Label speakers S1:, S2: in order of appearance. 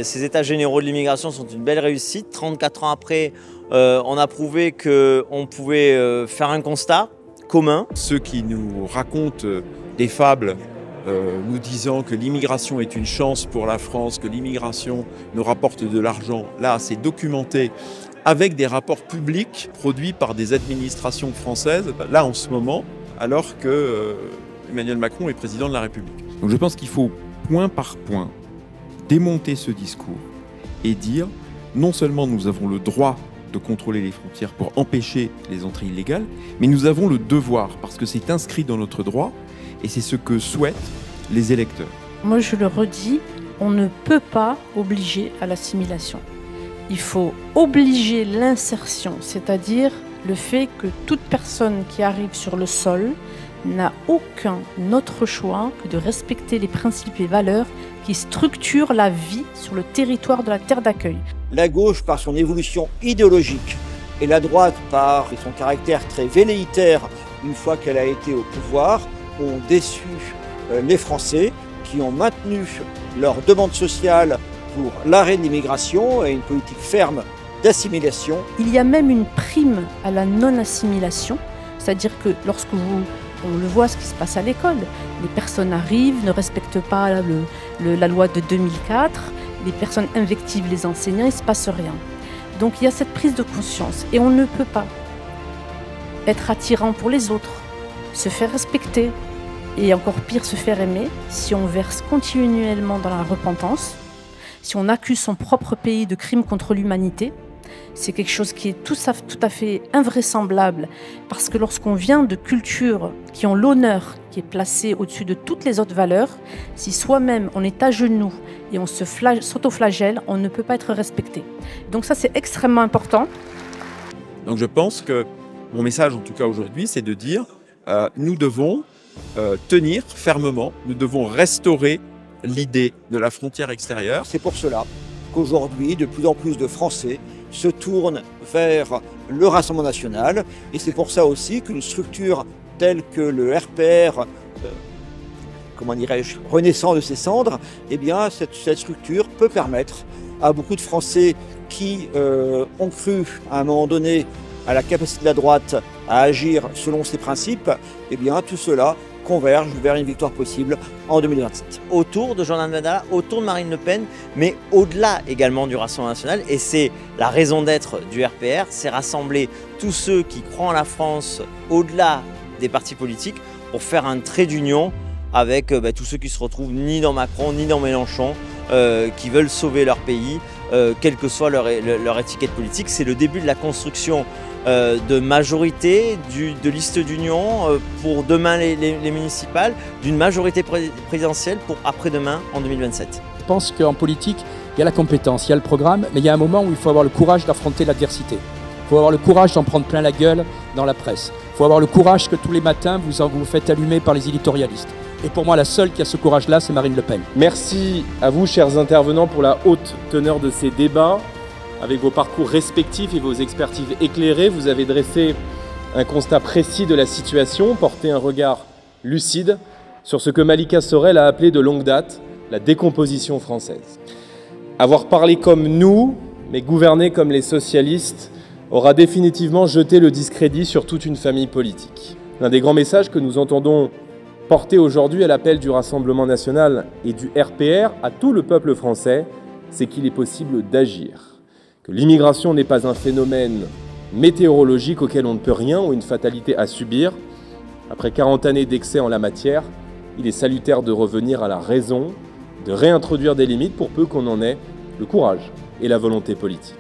S1: Ces états généraux de l'immigration sont une belle réussite. 34 ans après, on a prouvé qu'on pouvait faire un constat commun.
S2: Ceux qui nous racontent des fables nous disant que l'immigration est une chance pour la France, que l'immigration nous rapporte de l'argent, là c'est documenté avec des rapports publics produits par des administrations françaises, là en ce moment, alors que Emmanuel Macron est président de la République. Donc je pense qu'il faut point par point démonter ce discours et dire non seulement nous avons le droit de contrôler les frontières pour empêcher les entrées illégales, mais nous avons le devoir, parce que c'est inscrit dans notre droit et c'est ce que souhaitent les électeurs.
S3: Moi je le redis, on ne peut pas obliger à l'assimilation. Il faut obliger l'insertion, c'est-à-dire le fait que toute personne qui arrive sur le sol n'a aucun autre choix que de respecter les principes et valeurs qui structurent la vie sur le territoire de la terre d'accueil.
S4: La gauche, par son évolution idéologique, et la droite, par son caractère très velléitaire, une fois qu'elle a été au pouvoir, ont déçu les Français qui ont maintenu leur demande sociale pour l'arrêt de l'immigration et une politique ferme d'assimilation.
S3: Il y a même une prime à la non-assimilation, c'est-à-dire que lorsque on le voit ce qui se passe à l'école, les personnes arrivent, ne respectent pas la loi de 2004, les personnes invectivent les enseignants, il ne se passe rien. Donc il y a cette prise de conscience et on ne peut pas être attirant pour les autres, se faire respecter et encore pire se faire aimer si on verse continuellement dans la repentance, si on accuse son propre pays de crimes contre l'humanité. C'est quelque chose qui est tout à fait invraisemblable parce que lorsqu'on vient de cultures qui ont l'honneur qui est placé au-dessus de toutes les autres valeurs, si soi-même on est à genoux et on s'autoflagelle, on ne peut pas être respecté. Donc ça c'est extrêmement important.
S2: Donc je pense que mon message en tout cas aujourd'hui c'est de dire nous devons tenir fermement, nous devons restaurer l'idée de la frontière extérieure.
S4: C'est pour cela qu'aujourd'hui de plus en plus de Français se tournent vers le Rassemblement national et c'est pour ça aussi qu'une structure telle que le RPR, comment dirais-je, renaissant de ses cendres, eh bien cette structure peut permettre à beaucoup de Français qui ont cru à un moment donné à la capacité de la droite à agir selon ses principes, eh bien tout cela converge vers une victoire possible en 2027.
S1: Autour de Jordan Bardella, autour de Marine Le Pen, mais au-delà également du Rassemblement national. Et c'est la raison d'être du RPR, c'est rassembler tous ceux qui croient en la France au-delà des partis politiques pour faire un trait d'union avec tous ceux qui se retrouvent ni dans Macron ni dans Mélenchon, qui veulent sauver leur pays, quelle que soit leur étiquette politique. C'est le début de la construction de majorité, de liste d'union pour demain les municipales, d'une majorité présidentielle pour après-demain en 2027.
S5: Je pense qu'en politique, il y a la compétence, il y a le programme, mais il y a un moment où il faut avoir le courage d'affronter l'adversité. Il faut avoir le courage d'en prendre plein la gueule dans la presse. Il faut avoir le courage que tous les matins vous faites allumer par les éditorialistes. Et pour moi, la seule qui a ce courage-là, c'est Marine Le Pen.
S6: Merci à vous, chers intervenants, pour la haute teneur de ces débats. Avec vos parcours respectifs et vos expertises éclairées, vous avez dressé un constat précis de la situation, porté un regard lucide sur ce que Malika Sorel a appelé de longue date la décomposition française. Avoir parlé comme nous, mais gouverner comme les socialistes, aura définitivement jeté le discrédit sur toute une famille politique. L'un des grands messages que nous entendons porter aujourd'hui à l'appel du Rassemblement national et du RPR à tout le peuple français, c'est qu'il est possible d'agir. Que l'immigration n'est pas un phénomène météorologique auquel on ne peut rien ou une fatalité à subir. Après 40 années d'excès en la matière, il est salutaire de revenir à la raison, de réintroduire des limites pour peu qu'on en ait le courage et la volonté politique.